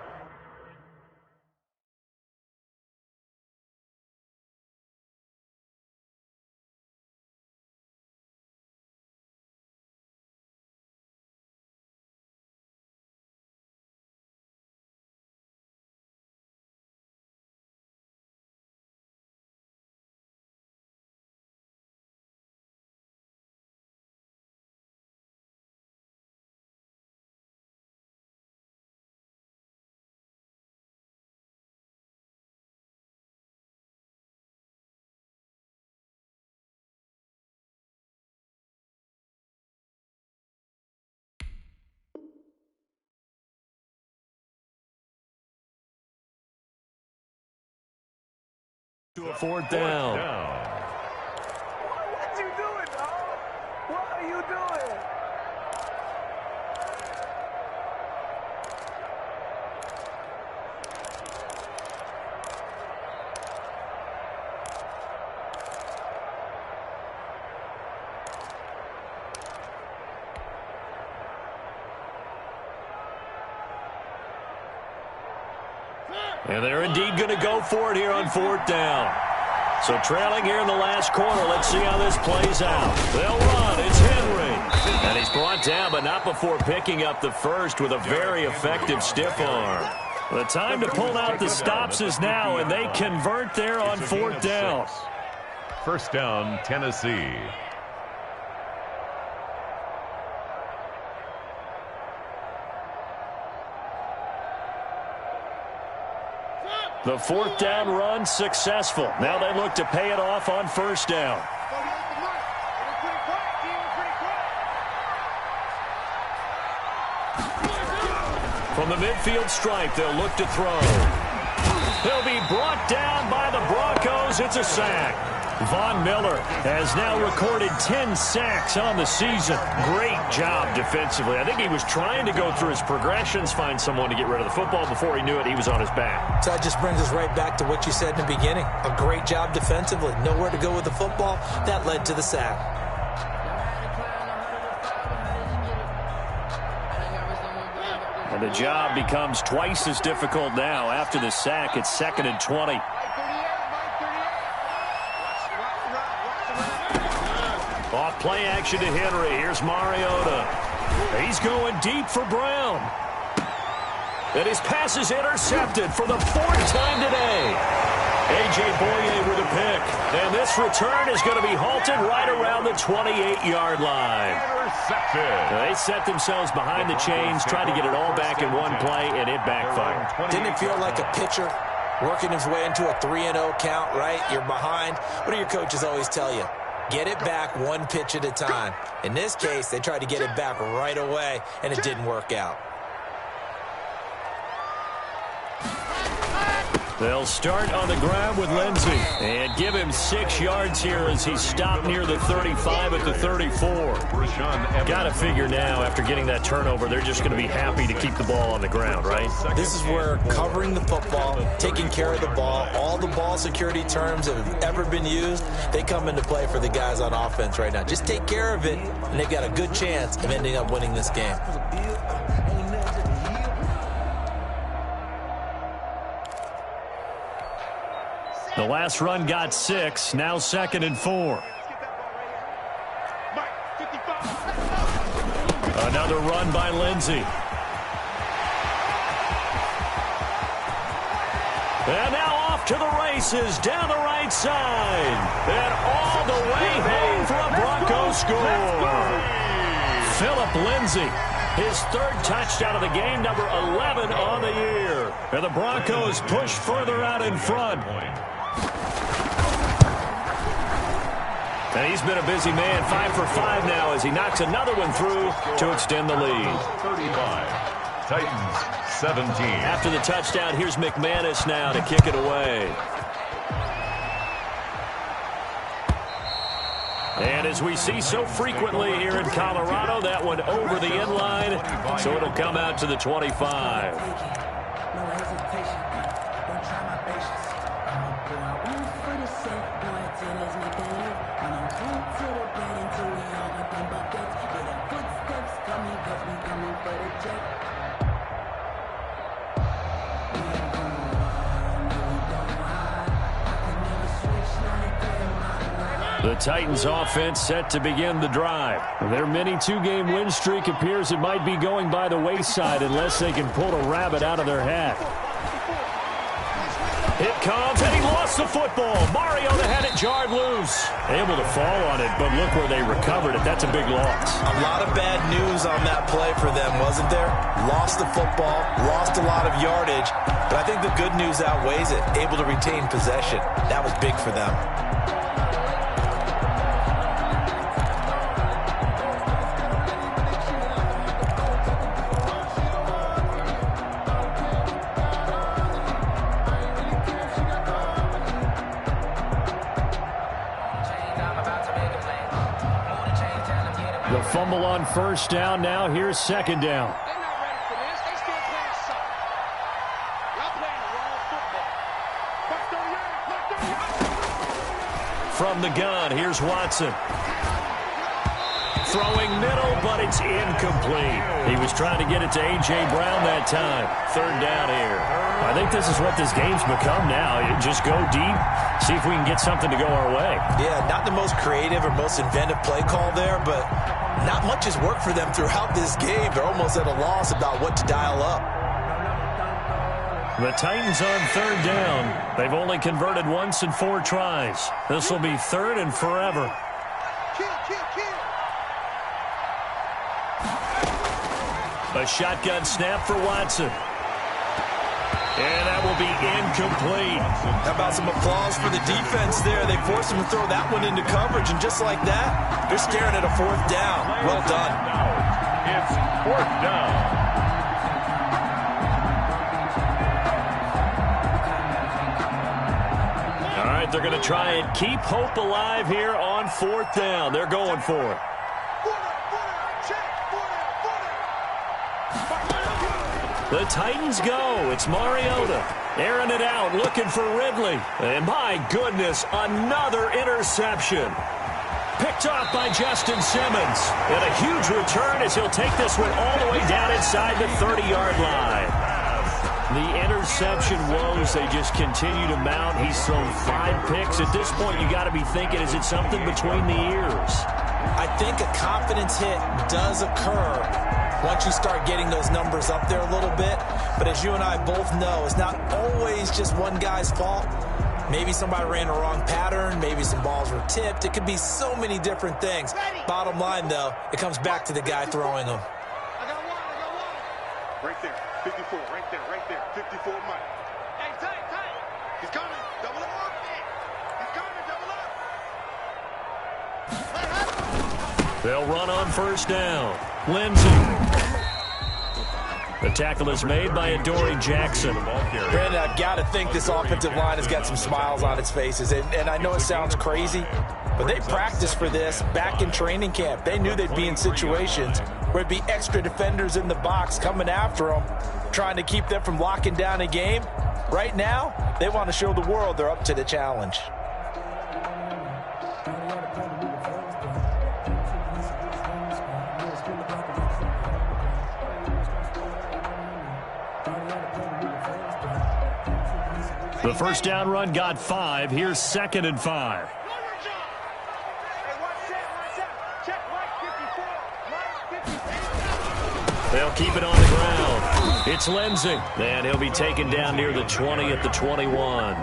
To a 4th down. What you doing, dog? What are you doing? And they're indeed going to go for it here on 4th down. So trailing here in the last quarter. Let's see how this plays out. They'll run. It's Henry. And he's brought down, but not before picking up the first with a very effective stiff arm. The time to pull out the stops is now, and they convert there on 4th down. First down, Tennessee. The 4th down run successful. Now they look to pay it off on 1st down. From the midfield stripe, they'll look to throw. He'll be brought down by the Broncos. It's a sack. Von Miller has now recorded 10 sacks on the season. Great job defensively. I think he was trying to go through his progressions, find someone to get rid of the football. Before he knew it, he was on his back. So that just brings us right back to what you said in the beginning. A great job defensively. Nowhere to go with the football. That led to the sack. And the job becomes twice as difficult now. After the sack, it's 2nd and 20. Off play action to Henry. Here's Mariota. He's going deep for Brown. And his pass is intercepted for the 4th time today. A.J. Boye with a pick. And this return is going to be halted right around the 28-yard line. They set themselves behind the chains, tried to get it all back in one play, and it backfired. Didn't it feel like a pitcher working his way into a 3-0 count, right? You're behind. What do your coaches always tell you? Get it back one pitch at a time. In this case, they tried to get it back right away, and it didn't work out. They'll start on the ground with Lindsey and give him 6 yards here as he's stopped near the 35 at the 34. Got to figure now, after getting that turnover, they're just going to be happy to keep the ball on the ground, right? This is where covering the football, taking care of the ball, all the ball security terms that have ever been used, they come into play for the guys on offense right now. Just take care of it, and they've got a good chance of ending up winning this game. The last run got 6, now 2nd and 4. Another run by Lindsey. And now off to the races down the right side. And all the way home for a Broncos score. Phillip Lindsey, his 3rd touchdown of the game, number 11 on the year. And the Broncos push further out in front. And he's been a busy man, 5 for 5 now as he knocks another one through to extend the lead. 35, Titans 17. After the touchdown, here's McManus now to kick it away. And as we see so frequently here in Colorado, that one over the end line, so it'll come out to the 25. The Titans offense set to begin the drive. Their mini 2-game win streak appears it might be going by the wayside unless they can pull a rabbit out of their hat. It comes, and he lost the football. Mariota had it jarred loose. Able to fall on it, but look where they recovered it. That's a big loss. A lot of bad news on that play for them, wasn't there? Lost the football, lost a lot of yardage, but I think the good news outweighs it. Able to retain possession. That was big for them. The fumble on 1st down. Now here's 2nd down. They're not ready for this. They still playing soccer. Y'all playing the wrong football. From the gun, here's Watson. Throwing middle, but it's incomplete. He was trying to get it to A.J. Brown that time. 3rd down here. I think this is what this game's become now. You just go deep, see if we can get something to go our way. Yeah, not the most creative or most inventive play call there, but not much has worked for them throughout this game. They're almost at a loss about what to dial up. The Titans on third down. They've only converted once in 4 tries. This will be third and forever. A shotgun snap for Watson. And that will be incomplete. How about some applause for the defense there? They forced him to throw that one into coverage, and just like that, they're staring at a 4th down. Well done. It's 4th down. All right, they're going to try and keep hope alive here on 4th down. They're going for it. The Titans go. It's Mariota. Airing it out, looking for Ridley. And my goodness, another interception. Picked off by Justin Simmons. And a huge return as he'll take this one all the way down inside the 30-yard line. The interception woes, they just continue to mount. He's thrown 5 picks. At this point, you got to be thinking, is it something between the ears? I think a confidence hit does occur once you start getting those numbers up there a little bit. But as you and I both know, it's not always just one guy's fault. Maybe somebody ran a wrong pattern. Maybe some balls were tipped. It could be so many different things. Bottom line, though, it comes back to the guy throwing them. I got one. Right there. 54. Right there. 54 money. Hey, tight. He's coming. Double up. He's coming. Double up. They'll run on 1st down. Lindsey. The tackle is made by Adoree Jackson. Brandon, I've got to think this offensive line has got some smiles on its faces. And I know it sounds crazy, but they practiced for this back in training camp. They knew they'd be in situations where it'd be extra defenders in the box coming after them, trying to keep them from locking down a game. Right now, they want to show the world they're up to the challenge. The 1st down run got 5. Here's 2nd and 5. They'll keep it on the ground. It's Lindsey. And he'll be taken down near the 20 at the 21.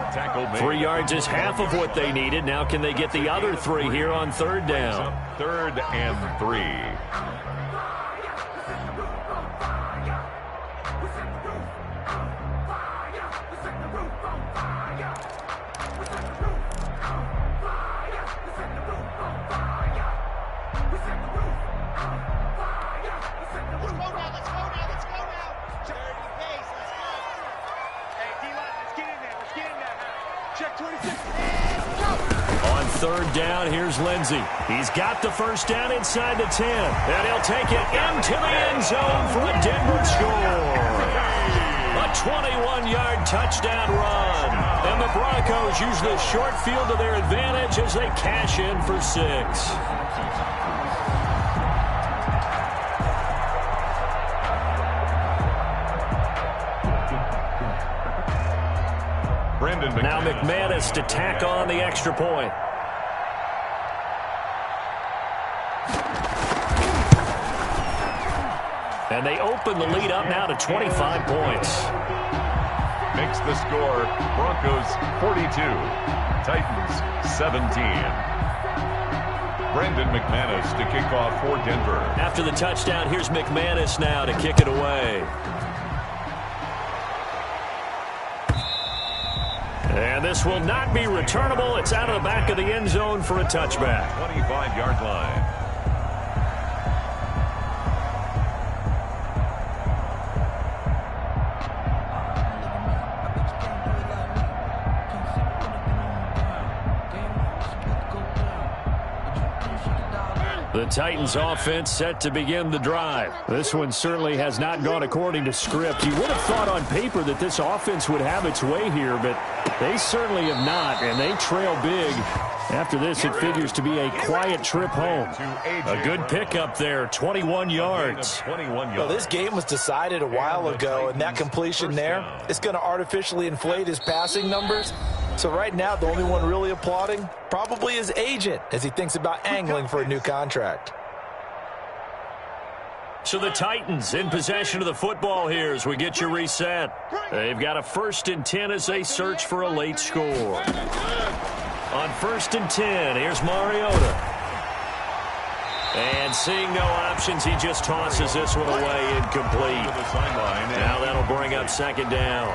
3 yards is half of what they needed. Now can they get the other 3 here on 3rd down? 3rd and 3. On 3rd down, here's Lindsey. He's got the 1st down inside the 10. And he'll take it into the end zone for a Denver score. A 21-yard touchdown run. And the Broncos use the short field to their advantage as they cash in for 6. Now McManus to tack on the extra point. And they open the lead up now to 25 points. Makes the score Broncos 42, Titans 17. Brandon McManus to kick off for Denver. After the touchdown, here's McManus now to kick it away. And this will not be returnable. It's out of the back of the end zone for a touchback. 25-yard line. The Titans offense set to begin the drive. This one certainly has not gone according to script. You would have thought on paper that this offense would have its way here, but they certainly have not, and they trail big. After this, it figures to be a quiet trip home. A good pickup there, 21 yards. Well, this game was decided a while ago, and that completion there is going to artificially inflate his passing numbers. So right now, the only one really applauding probably his agent as he thinks about angling for a new contract. So the Titans in possession of the football here as we get you reset. They've got a 1st and 10 as they search for a late score. On 1st and 10, here's Mariota. And seeing no options, he just tosses this one away incomplete. Now that'll bring up 2nd down.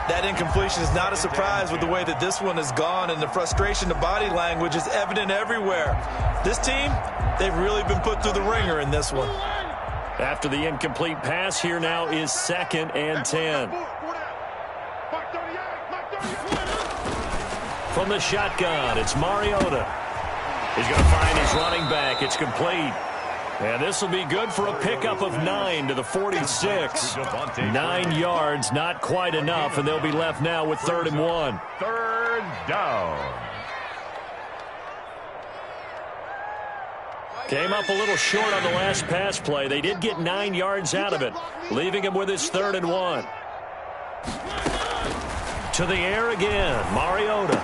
That incompletion is not a surprise with the way that this one has gone, and the frustration, the body language is evident everywhere. This team, they've really been put through the ringer in this one. After the incomplete pass, here now is 2nd and 10. From the shotgun, it's Mariota. He's going to find his running back. It's complete. And this will be good for a pickup of 9 to the 46. 9 yards, not quite enough, and they'll be left now with 3rd and 1. 3rd down. Came up a little short on the last pass play. They did get 9 yards out of it, leaving him with his 3rd and 1. To the air again, Mariota.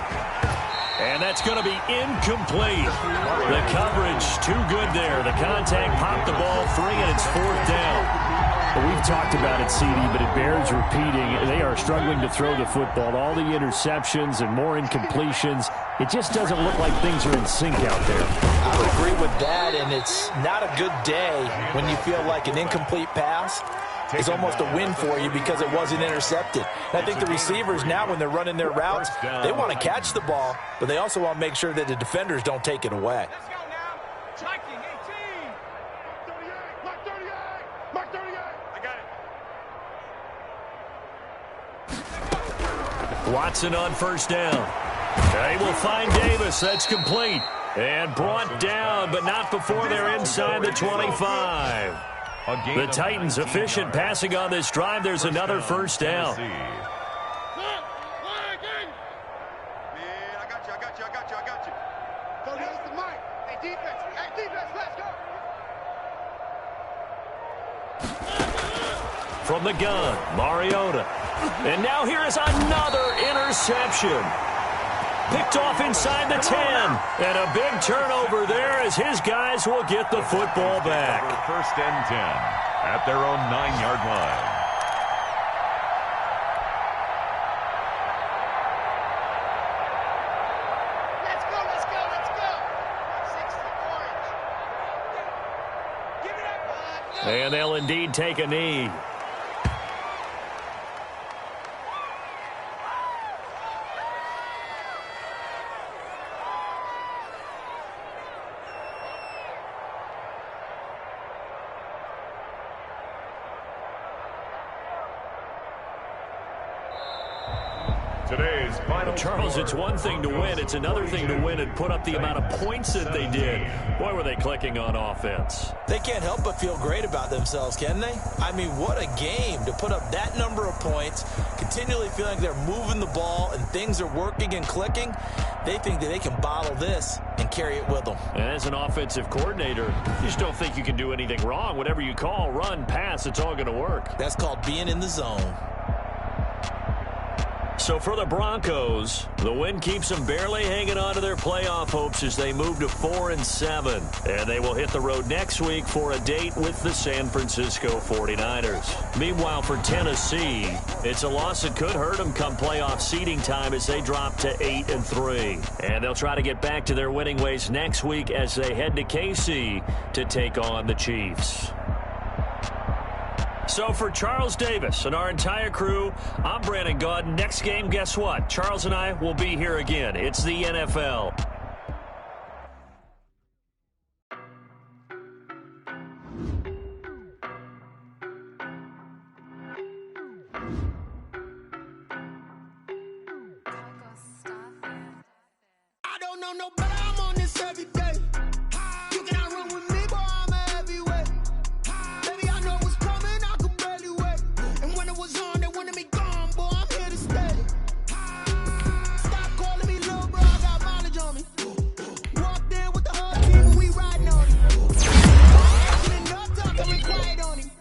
And that's going to be incomplete. The coverage too good there. The contact popped the ball free, and it's 4th down. Well, we've talked about it, CD, but it bears repeating. They are struggling to throw the football. All the interceptions and more incompletions. It just doesn't look like things are in sync out there. I would agree with that, and it's not a good day when you feel like an incomplete pass is almost a win for you because it wasn't intercepted. And I think the receivers now, when they're running their routes, they want to catch the ball, but they also want to make sure that the defenders don't take it away. Let's go now. Checking 18. Mark 38. Mark 38. I got it. Watson on 1st down. They will find Davis. That's complete. And brought down, but not before they're inside the 25. The Titans efficient passing on this drive. There's another 1st down. Man, I got you. Go to the mic. Hey, defense, let's go. From the gun, Mariota. And now here is another interception. Picked off inside the 10. And a big turnover there as his guys will get the football back. 1st and 10 at their own 9-yard line. Let's go. 60 orange. Give it up. And they'll indeed take a knee. Today's final Charles, score. it's one thing to win. It's another thing to win and put up the amount of points that they did. Boy, were they clicking on offense. They can't help but feel great about themselves, can they? I mean, what a game to put up that number of points, continually feeling they're moving the ball and things are working and clicking. They think that they can bottle this and carry it with them. And as an offensive coordinator, you just don't think you can do anything wrong. Whatever you call, run, pass, it's all going to work. That's called being in the zone. So for the Broncos, the win keeps them barely hanging on to their playoff hopes as they move to 4-7. And they will hit the road next week for a date with the San Francisco 49ers. Meanwhile, for Tennessee, it's a loss that could hurt them come playoff seeding time as they drop to 8-3. And they'll try to get back to their winning ways next week as they head to KC to take on the Chiefs. So for Charles Davis and our entire crew, I'm Brandon Gaud. Next game, guess what? Charles and I will be here again. It's the NFL. I don't know no better, I'm on this every day. You cannot run with me, boy, I'm a heavyweight. Baby, I know what's coming, I could barely wait. And when it was on, they wanted me gone, boy, I'm here to stay. Stop calling me little bro, I got mileage on me. Walked in with the whole team and we riding on him. Acting up, talking quiet on him.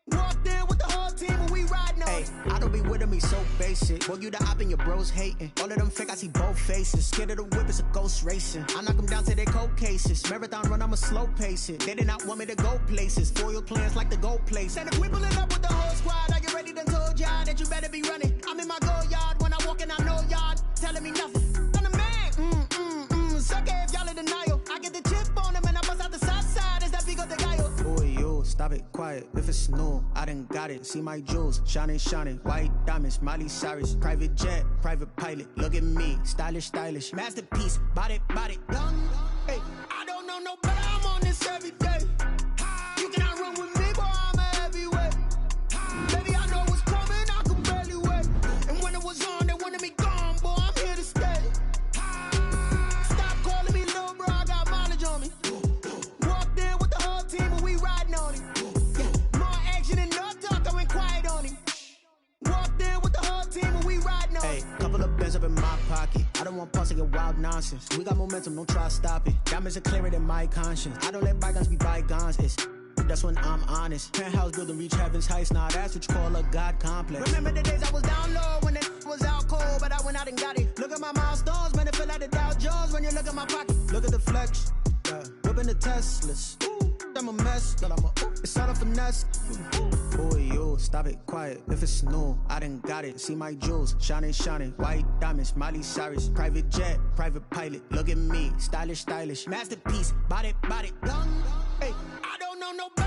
Walked in with the whole team and we riding on him. I don't be with me so basic. Boy, you the op and your bros was hating. All of them fake, I see both faces. Scared of the whip, it's a ghost racing. I knock them down to their cold cases. Marathon run, I'ma slow pace it. They did not want me to go places. Foil plans like the gold place. And if we pulling up with the whole squad, are you ready? Done told y'all that you better be running. I'm in my go yard. When I walk in, I know y'all telling me nothing. I'm the man. Suck it if y'all in denial. I get the chip on them and I bust out the south side. Is that Vigo de Gallo? Boy, yo, stop it, quiet. If it's new, I done got it. See my jewels, shining, shining. White diamonds, Miley Cyrus. Private jet, private pilot. Look at me, stylish, stylish. Masterpiece, body, done. Hey, I don't know no better. I'm on this every day. You cannot run with me, boy. I'm a heavyweight. Baby, I know what's coming. I could barely wait. And when it was on, they wanted me gone, boy. I'm here to stay. Stop calling me little bro. I got mileage on me. Walked in with the whole team and we riding on him. Yeah. More action and no talk. I went quiet on him. Walked in with the whole team and we riding on him. Hey, couple of bands up in my pocket. I don't want pulse to get wild nonsense. We got momentum, don't try to stop it. Diamonds are clearer than my conscience. I don't let bygones be bygones. It's that's when I'm honest. Penthouse building reach heaven's heights. Nah, that's what you call a God complex. Remember the days I was down low when it was out cold, but I went out and got it. Look at my milestones, man, it feel like the Dow Jones when you look at my pocket. Look at the flex, whipping the Teslas. I'm a mess, but it's all a finesse. Boy, yo, stop it, quiet. If it's new, I done got it. See my jewels, shining, shining. White diamonds, Miley Cyrus. Private jet, private pilot. Look at me, stylish, stylish. Masterpiece, body, done. Hey, I don't know no better.